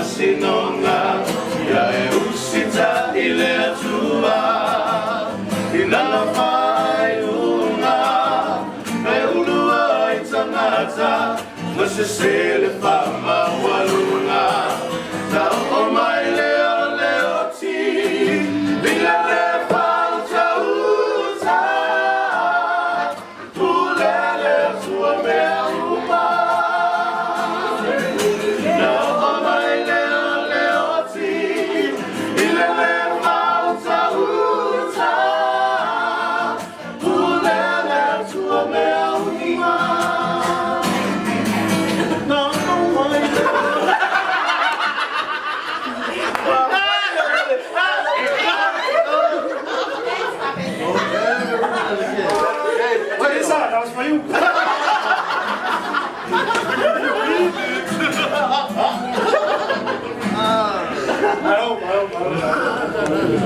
Sinonga ya usita ile tua inalafayunga meulua itanata masisele fama walunga na oma leo leo ti bila lefa utauza tulele tuameuma That was for you. I hope.